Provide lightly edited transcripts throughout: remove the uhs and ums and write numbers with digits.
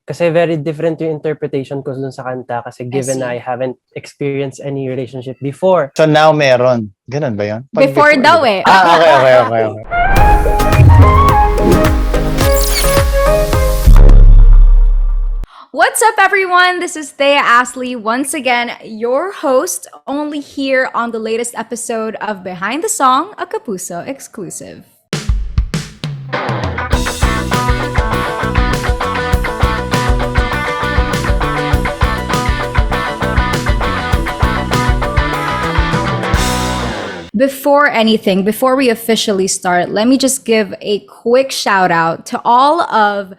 Kasi very different yung interpretation ko dun sa kanta kasi given na I see. haven't experienced any relationship before. So now meron. Ganun ba yun? Pag Before di daw ba? eh. Okay. What's up, everyone? This is Thea Ashley, once again, your host, only here on the latest episode of Behind the Song, a Kapuso exclusive. Before anything, before we officially start, let me just give a quick shout out to all of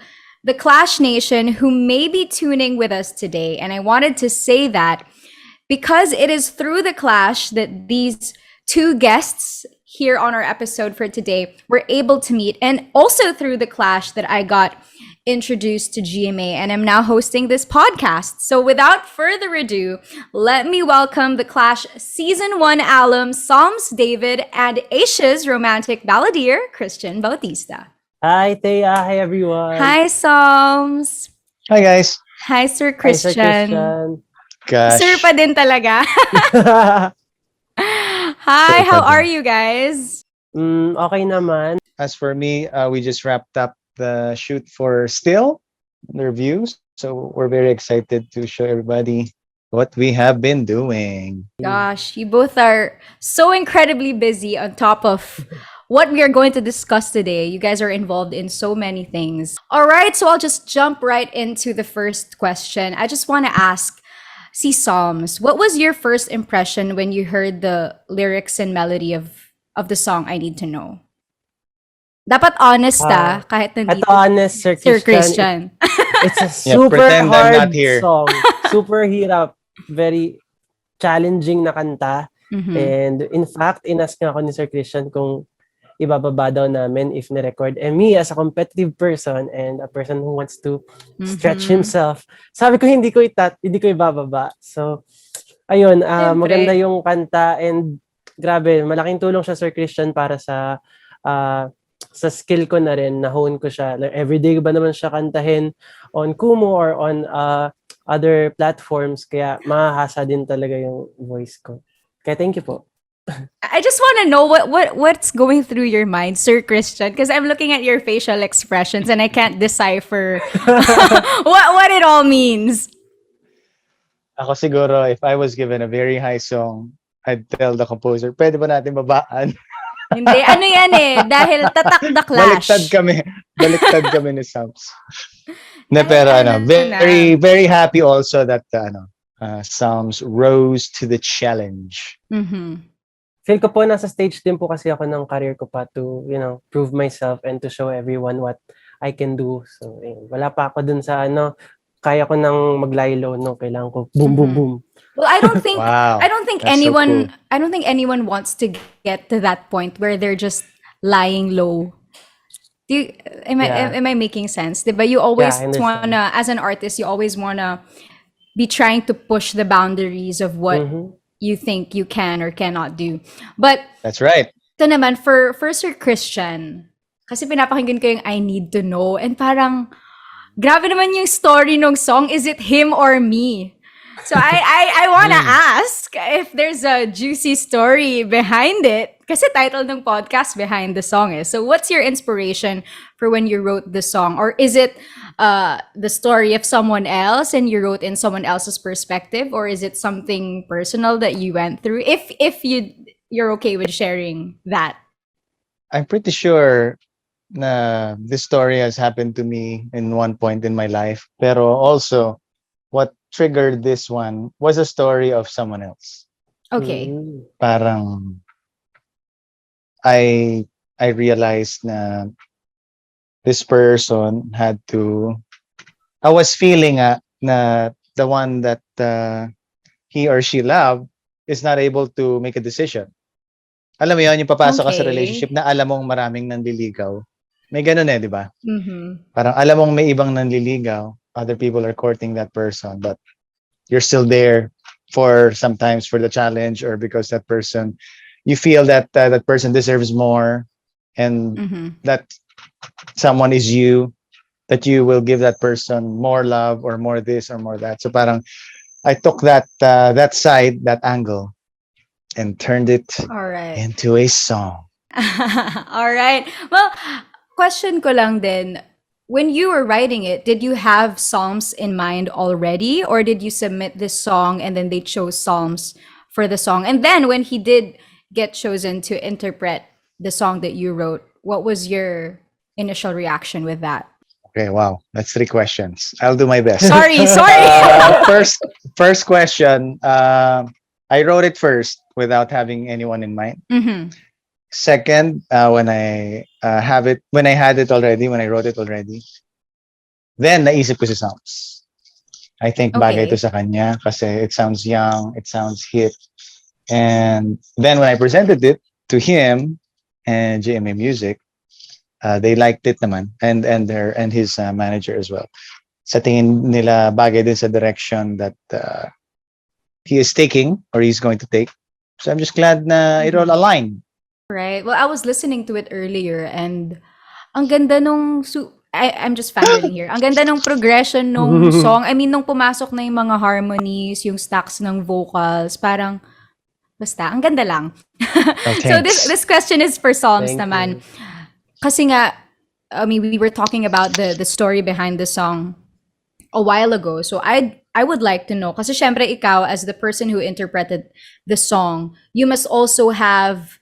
the Clash Nation who may be tuning with us today. And I wanted to say that because it is through the Clash that these two guests here on our episode for today were able to meet, and also through the Clash that I got introduced to GMA and I'm now hosting this podcast. So without further ado, let me welcome the Clash Season 1 alum, Psalms David, and Asia's romantic balladeer, Christian Bautista. Hi, Thea. Hi, everyone. Hi, Psalms. Hi guys. Hi, Sir Hi, Christian. Sir Christian. Gosh. Sir pa din talaga. Hi, how are you guys? Okay naman. As for me, we just wrapped up the shoot for Still, the reviews. So we're very excited to show everybody what we have been doing. Gosh, you both are so incredibly busy on top of what we are going to discuss today. You guys are involved in so many things. All right, so I'll just jump right into the first question. I just want to ask, see Psalms, what was your first impression when you heard the lyrics and melody of the song I Need to Know? Dapat honest kahit At nandito honest, Sir Sir Christian, Christian. it's a Yeah, super pretend I'm hard not here. song. Super hirap. Very challenging na kanta. Mhm. And in fact, inask nga ako ni Sir Christian kung ibababa daw namin if ni-record. And me, as a competitive person and a person who wants to stretch Mhm. himself, sabi ko hindi ko ibababa. So, ayun, Siyempre. maganda yung kanta and grabe, malaking tulong siya, Sir Christian, para sa skill ko na rin, na-hone ko siya. Like, everyday ba naman siya kantahin on Kumu or on other platforms, kaya mahahasa din talaga yung voice ko. Kaya thank you po. I just want to know what's going through your mind, Sir Christian, because I'm looking at your facial expressions and I can't decipher what it all means. Ako siguro, if I was given a very high song, I'd tell the composer, pwede ba natin babaan? Hindi, ano yan eh, dahil tatak the clash. Baliktad kami ni Sams. Na Dahil pero very happy also that Sams rose to the challenge. Mhm. Feel ko po nasa stage din po kasi ako ng career ko pa to, prove myself and to show everyone what I can do. So, wala pa ako dun sa kaya ko nang mag-lie low, no? Kailangan ko boom, boom, boom. Well, I don't think Wow, I don't think that's so anyone cool. I don't think anyone wants to get to that point where they're just lying low. Am I making sense? Diba? You always Yeah, I understand. wanna, as an artist, you always wanna be trying to push the boundaries of what you think you can or cannot do. But That's right. ito naman for Sir Christian, kasi pinapakinggan ko yung I Need to Know and parang grabe naman yung story ng song. Is it him or me? So I wanna ask if there's a juicy story behind it. Kasi title ng podcast Behind the Song is. So what's your inspiration for when you wrote the song? Or is it the story of someone else and you wrote in someone else's perspective? Or is it something personal that you went through? If you're okay with sharing that. I'm pretty sure na this story has happened to me in one point in my life. Pero also, what triggered this one was a story of someone else. Okay. Parang I realized na this person had to, I was feeling na the one that he or she loved is not able to make a decision. Alam mo yun, yung papasok ka sa Okay. relationship na alam mong maraming nanliligaw. May ganun di ba? Mhm. Parang alam mong may ibang nanliligaw, other people are courting that person, but you're still there for sometimes for the challenge or because that person, you feel that that person deserves more and Mhm. that someone is you. that you will give that person more love or more this or more that. So parang I took that side, that angle, and turned it All right. into a song. All right. Well, question ko lang din. When you were writing it, did you have psalms in mind already, or did you submit this song and then they chose psalms for the song? And then when he did get chosen to interpret the song that you wrote, what was your initial reaction with that? Okay, wow, that's 3 questions. I'll do my best. Sorry. First question. I wrote it first without having anyone in mind. Mm-hmm. Second, when I had it already, when I wrote it already, then naisip ko si Sounds. I think bagay Okay. to sa kanya kasi it sounds young, it sounds hip. And then when I presented it to him and GMA Music, they liked it naman, and his manager as well. Sa tingin nila bagay din sa direction that he is taking or he's going to take. So I'm just glad na it all aligned. Right. Well, I was listening to it earlier and ang ganda nung I'm just fangirling here. Ang ganda nung progression nung song. I mean, nung pumasok na yung mga harmonies, yung stacks ng vocals, parang basta, ang ganda lang. Oh, So thanks. this question is for Psalms Thank naman. you. Kasi nga, I mean, we were talking about the story behind the song a while ago. So I would like to know, kasi syempre ikaw, as the person who interpreted the song, you must also have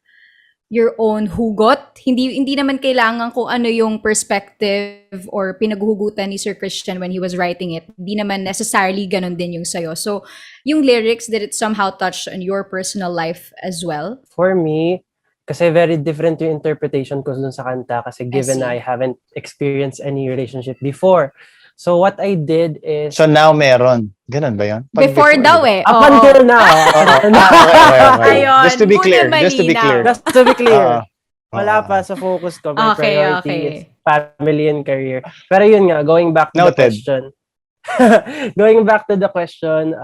your own hugot. Hindi naman kailangan kung ano yung perspective or pinaghuhugutan ni Sir Christian when he was writing it. Hindi naman necessarily ganun din yung sayo. So, yung lyrics, did it somehow touch on your personal life as well? For me, kasi very different yung interpretation ko dun sa kanta kasi given see. I haven't experienced any relationship before. So what I did is So now meron. Ganun ba yun? Pag Before daw di ba? eh. up Oo. until now. Okay. Ayun, Just to be muna clear. Just to be malinaw. clear. Just to be clear. Oo. Wala pa sa focus ko. My Okay, priority okay. is family and career. Pero yun nga, going back to the Noted. question. Going back to the question,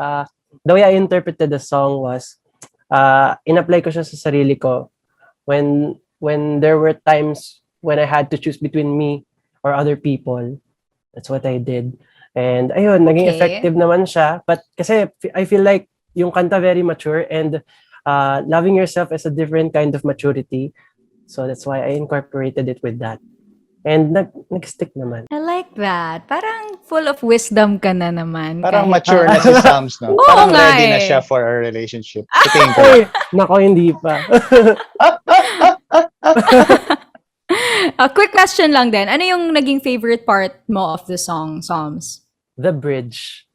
the way I interpreted the song was, in-apply ko siya sa sarili ko when there were times when I had to choose between me or other people. That's what I did. And ayun, naging Okay. effective naman siya. But kasi I feel like yung kanta very mature and loving yourself is a different kind of maturity. So that's why I incorporated it with that. And nag-stick naman. I like that. Parang full of wisdom ka na naman. Parang kahit- mature na si Sams, no? Oo Parang nga ready na eh. siya for a relationship. Sa tingin ko. Ay, nako, hindi pa. A quick question lang din. Ano yung naging favorite part mo of the song, Psalms? The bridge.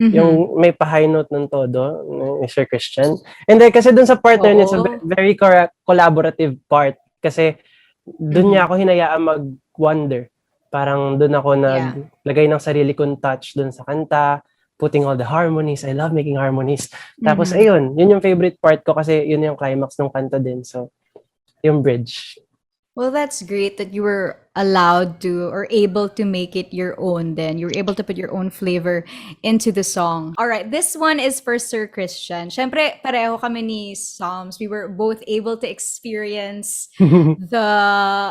Mhm. Yung may pa-high note ng todo, ni Sir Christian. And then, kasi dun sa part na yun, it's a Oo. very collaborative part. Kasi dun niya ako hinayaan mag-wonder. Parang dun ako naglagay ng sarili kong touch dun sa kanta, putting all the harmonies. I love making harmonies. Tapos, ayun, yun yung favorite part ko kasi yun yung climax ng kanta din. So, yung bridge. Well, that's great that you were allowed to or able to make it your own then. You were able to put your own flavor into the song. All right, this one is for Sir Christian. Syempre, pareho kami ni Psalms. We were both able to experience the,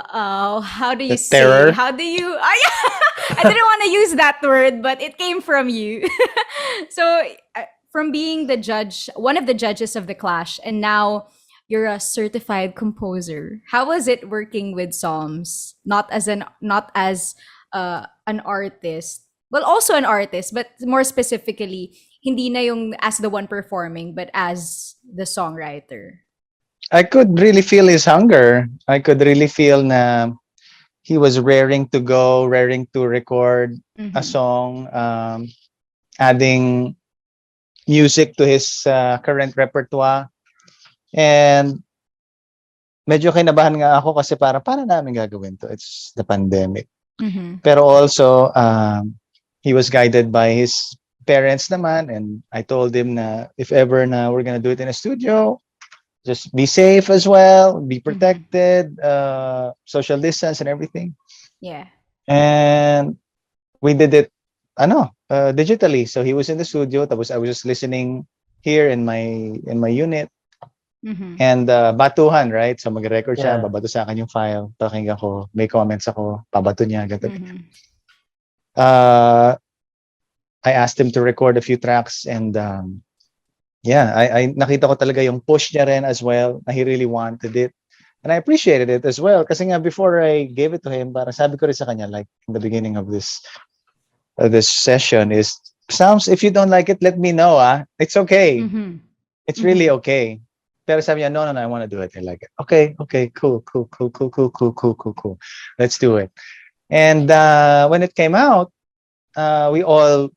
how do you The say? terror? How do you, I didn't want to use that word, but it came from you. So, from being the judge, one of the judges of the Clash, and now you're a certified composer. How was it working with Psalms? Not as an artist. Well, also an artist, but more specifically, hindi na yung as the one performing, but as the songwriter. I could really feel his hunger. I could really feel na he was raring to go, raring to record a song, adding music to his current repertoire. And medyo kinabahan nga ako kasi paano namin gagawin to? It's the pandemic. Pero also, he was guided by his parents naman, and I told him na if ever na we're gonna do it in a studio, just be safe as well, be protected, social distance and everything. Yeah. And we did it digitally. So he was in the studio, tapos I was just listening here in my unit. And batuhan, right? So mag-record siya, Yeah. babato sa akin yung file, talking ako, may comments ako, pabato niya, ganun. Uh, I asked him to record a few tracks and yeah, I nakita ko talaga yung push niya rin as well, na he really wanted it. And I appreciated it as well. Kasi nga before I gave it to him, parang sabi ko rin sa kanya, like in the beginning of this session is, Sounds, if you don't like it, let me know. It's okay. Mm-hmm. It's really okay. Pero sabi niya, no, I want to do it. I like it. Okay, cool. Let's do it. And when it came out, we all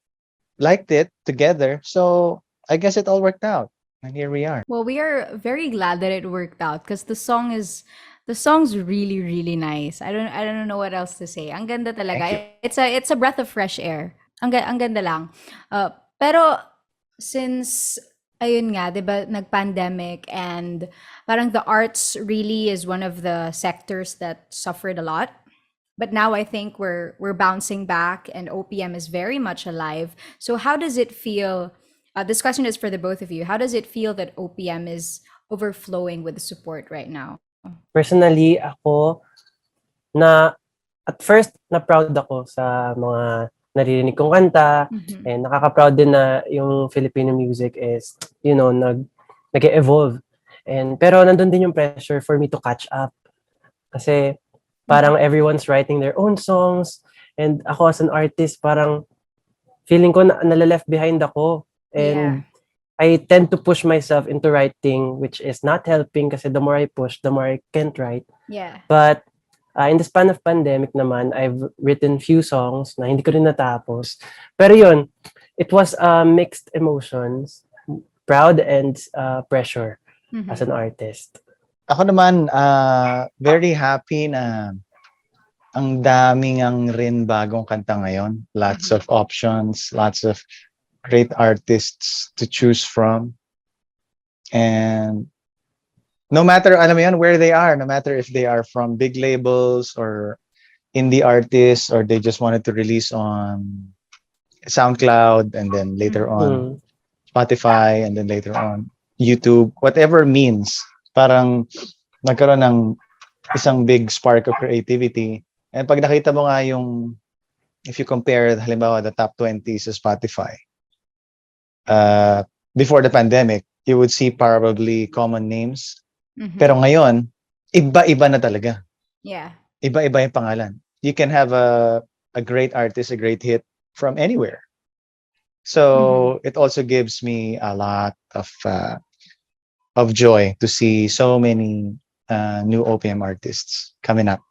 liked it together. So I guess it all worked out. And here we are. Well, we are very glad that it worked out because the song's really really nice. I don't know what else to say. Ang ganda Thank you. talaga. It's a breath of fresh air. Ang ganda lang. Pero since ayun nga, 'di ba, nag-pandemic and parang the arts really is one of the sectors that suffered a lot. But now I think we're bouncing back and OPM is very much alive. So how does it feel? This question is for the both of you. How does it feel that OPM is overflowing with support right now? Personally, ako, at first, na proud ako sa mga naririnig kong kanta, Mhm. and nakaka-proud din na yung Filipino music is, nag-evolve. Pero nandun din yung pressure for me to catch up. Kasi parang everyone's writing their own songs, and ako as an artist, parang feeling ko na nala-left behind ako. Yeah. And I tend to push myself into writing, which is not helping kasi the more I push, the more I can't write. Yeah. But in the span of pandemic naman, I've written few songs na hindi ko rin natapos. Pero yun, it was mixed emotions, proud and pressure as an artist. Ako naman, very happy na ang daming ang rin bagong kanta ngayon. Lots of options, lots of great artists to choose from. And no matter, alam mo yan, where they are, no matter if they are from big labels or indie artists, or they just wanted to release on SoundCloud and then later on Spotify and then later on YouTube, whatever means, parang nagkaroon ng isang big spark of creativity. And pag nakita mo nga yung, if you compare, halimbawa, the top 20 sa Spotify, before the pandemic, you would see probably common names. Pero ngayon, iba-iba na talaga. Yeah. Iba-iba yung pangalan. You can have a great artist, a great hit from anywhere. So it also gives me a lot of joy to see so many new OPM artists coming up.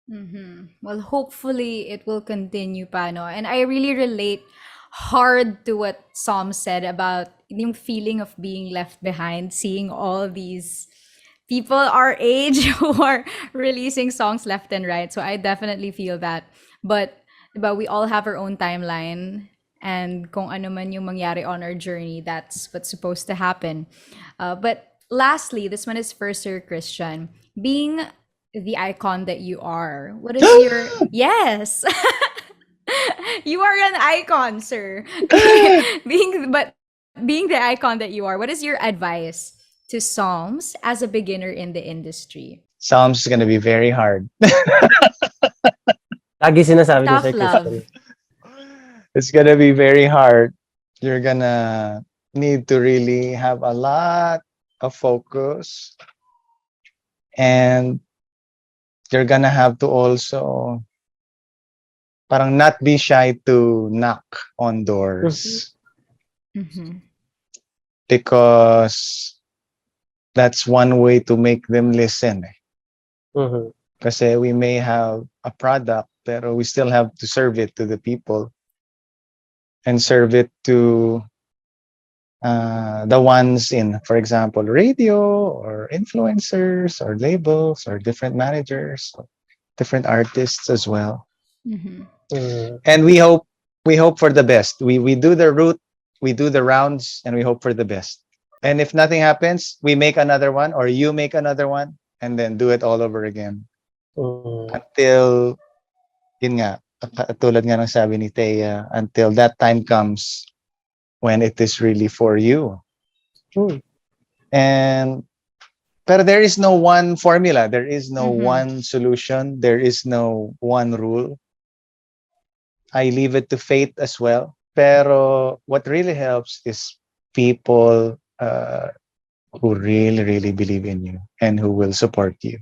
Well, hopefully it will continue pa, no? And I really relate hard to what Som said about yung feeling of being left behind, seeing all these people our age who are releasing songs left and right. So I definitely feel that. But we all have our own timeline, and kung ano man yung mangyari on our journey, that's what's supposed to happen. But lastly, this one is for Sir Christian. Being the icon that you are, what is your yes? You are an icon, sir. Being the icon that you are, what is your advice to Psalms as a beginner in the industry? Psalms is gonna be very hard. Lagi sinasabi ni Tough Sir love. Christian. It's gonna be very hard. You're gonna need to really have a lot of focus, and you're gonna have to also parang not be shy to knock on doors, because that's one way to make them listen. Kasi we may have a product, pero we still have to serve it to the people and serve it to the ones in, for example, radio or influencers or labels or different managers, different artists as well. And we hope for the best. We do the route, we do the rounds, and we hope for the best. And if nothing happens, we make another one, or you make another one, and then do it all over again. Until, yun nga, tulad nga ng sabi ni Thea, until that time comes when it is really for you. Pero there is no one formula. There is no one solution. There is no one rule. I leave it to fate as well. Pero what really helps is people who really, really believe in you and who will support you.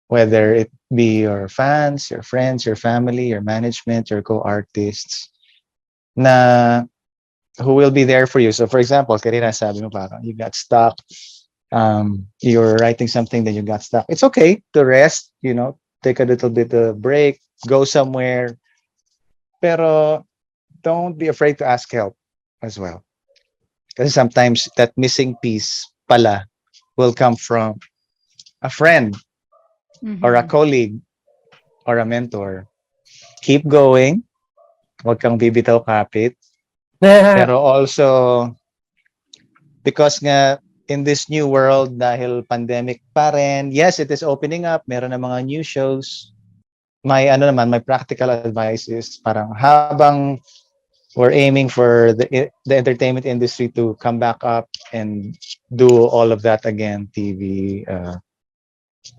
Whether it be your fans, your friends, your family, your management, your co-artists, na who will be there for you. So for example, kanina sabi mo parang you got stuck, you're writing something, then you got stuck. It's okay to rest, take a little bit of break, go somewhere, pero don't be afraid to ask help as well. Because sometimes that missing piece pala will come from a friend or a colleague or a mentor. Keep going. Huwag kang bibitaw kapit. Pero also, because nga in this new world, dahil pandemic pa rin, yes, it is opening up. Meron na mga new shows. My practical advice is parang habang we're aiming for the entertainment industry to come back up and do all of that again, TV,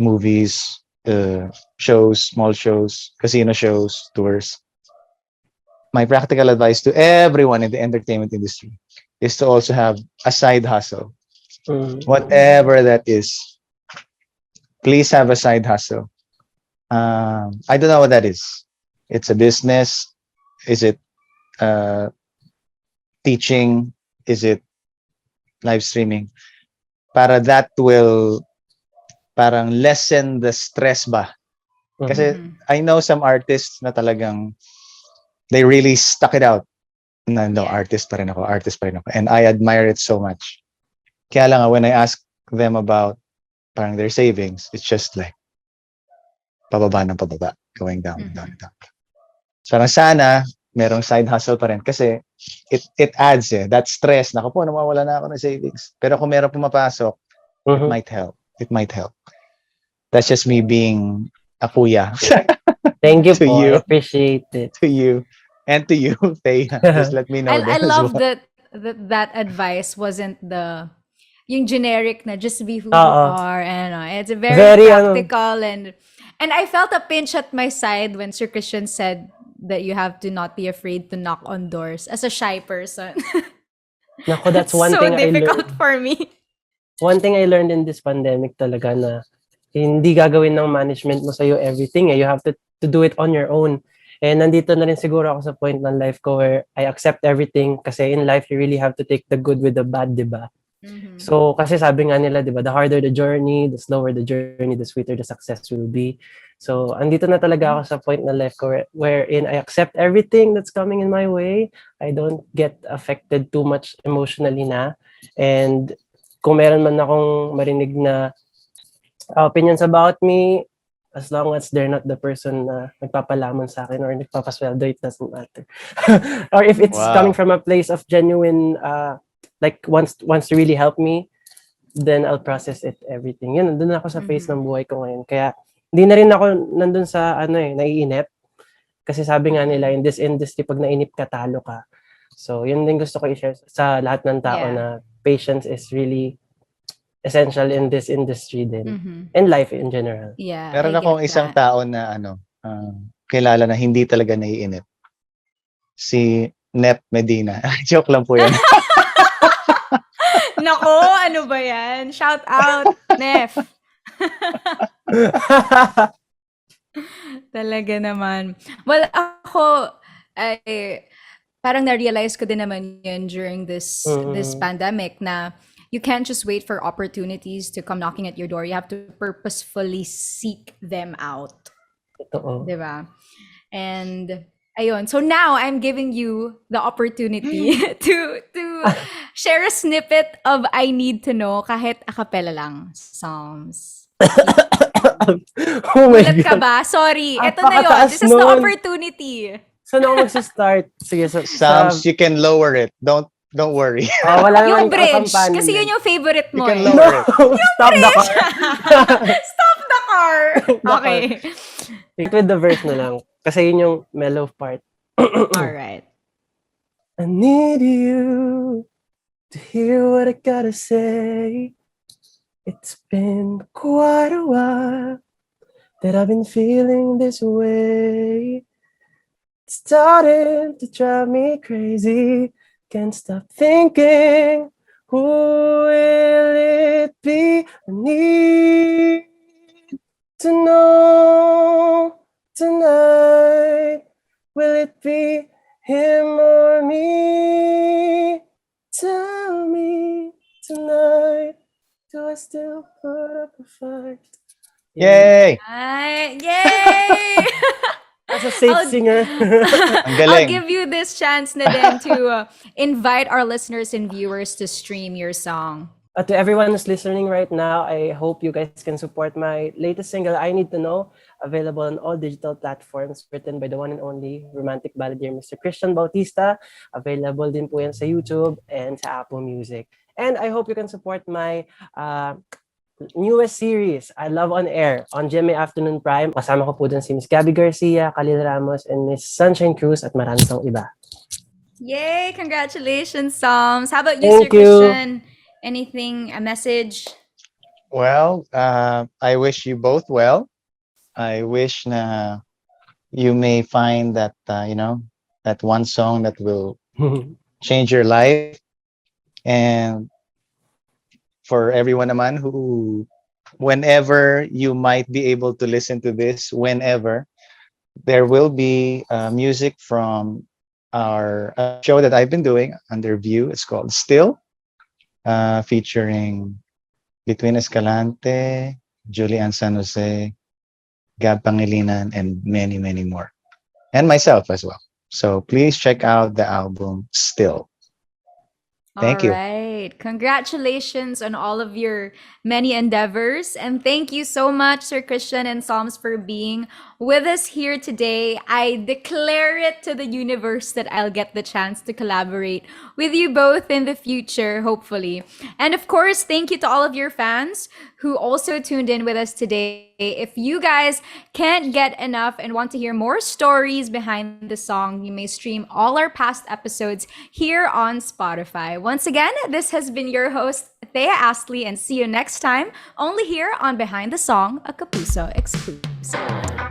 movies, shows, small shows, casino shows, tours. My practical advice to everyone in the entertainment industry is to also have a side hustle. Whatever that is, please have a side hustle. I don't know what that is. It's a business. Is it teaching? Is it live streaming? Para that will parang lessen the stress ba? Kasi I know some artists na talagang they really stuck it out. No, artist pa rin ako. And I admire it so much. Kaya lang when I ask them about parang their savings, it's just like pababa ng pababa, going down, down, down. So sana merong side hustle pa rin kasi it adds that stress. Naku po, nawawala na ako ng savings. Pero kung meron pumapasok, it might help. It might help. That's just me being a kuya. Thank you to po. you. I appreciate it. To you. And to you, Thea. Just let me know. I that as love well. that advice wasn't yung generic na just be who you Oo. are, and it's very practical, and I felt a pinch at my side when Sir Christian said that you have to not be afraid to knock on doors as a shy person. Nako, that's one so thing I difficult learned. for me. One thing I learned in this pandemic talaga na hindi gagawin ng management mo sa'yo everything. You have to do it on your own. And nandito na rin siguro ako sa point ng life ko where I accept everything kasi in life you really have to take the good with the bad, di ba? So, kasi sabi nga nila, di ba, the harder the journey, the slower the journey, the sweeter the success will be. So, andito na talaga ako sa point na life ko wherein I accept everything that's coming in my way. I don't get affected too much emotionally na. And kung meron man akong marinig na opinions about me, as long as they're not the person na nagpapalamon sa akin or nagpapasweldo, it doesn't matter. Or if it's coming from a place of genuine like wants to really help me, then I'll process it everything. Yun, nandun ako sa phase ng buhay ko ngayon. Kaya hindi na rin ako nandun sa naiinip. Kasi sabi nga nila, in this industry, pag nainip ka, talo ka. So, yun din gusto ko i-share sa lahat ng tao na patience is really essential in this industry din. And life in general. Yeah, Meron akong isang tao na kilala na hindi talaga naiinip. Si Nep Medina. Joke lang po yan. Nako, ano ba yan? Shout out, Nef. Talaga naman. Well, ako, parang na-realize ko din naman yun during this pandemic na you can't just wait for opportunities to come knocking at your door. You have to purposefully seek them out. Totoo. Diba? And ayun. So now I'm giving you the opportunity to share a snippet of I Need to Know kahit a cappella lang songs. Oh my Gulat ka God. ba? Sorry. Ito na yun. This is the opportunity. Saan ako magsistart? Sige, Psalms, you can lower it. Don't worry. Wala Yung naman bridge. kampanya. Kasi yun yung favorite mo. You can eh. lower it. Stop the car. Stop the car. Okay. Stick with the verse na lang. Kasi yun yung mellow part. Alright. I need you to hear what I gotta say. It's been quite a while that I've been feeling this way. starting to drive me crazy. Can't stop thinking, who will it be? I need to know tonight. Will it be him or me? Tell me tonight. Do I still put up a fight? Yay! Yay! As a safe I'll- singer. Ang I'll galing. give you this chance na din to invite our listeners and viewers to stream your song. To everyone who's listening right now, I hope you guys can support my latest single, I Need to Know, available on all digital platforms, written by the one and only romantic balladeer, Mr. Christian Bautista. Available din po yan sa YouTube and sa Apple Music. And I hope you can support my newest series, I Love on Air, on GMA Afternoon Prime. Kasama ko po dun si Miss Gabby Garcia, Khalil Ramos, and Miss Sunshine Cruz at marami pang iba. Yay! Congratulations, Psalms. How about you, Sir Thank you. Christian? Anything, a message? Well, I wish you both well. I wish na you may find that, that one song that will change your life. And for everyone naman who, whenever you might be able to listen to this, whenever, there will be music from our show that I've been doing under View. It's called Still, featuring Between Escalante, Julian San Jose, Gab Pangilinan, and many, many more. And myself as well. So please check out the album Still. Thank you. All right. Congratulations on all of your many endeavors. And thank you so much, Sir Christian and Psalms, for being with us here today. I declare it to the universe that I'll get the chance to collaborate with you both in the future, hopefully. And of course, thank you to all of your fans who also tuned in with us today. If you guys can't get enough and want to hear more stories behind the song, you may stream all our past episodes here on Spotify. Once again, this has been your host, Thea Astley, and see you next time, only here on Behind the Song, a Kapuso exclusive.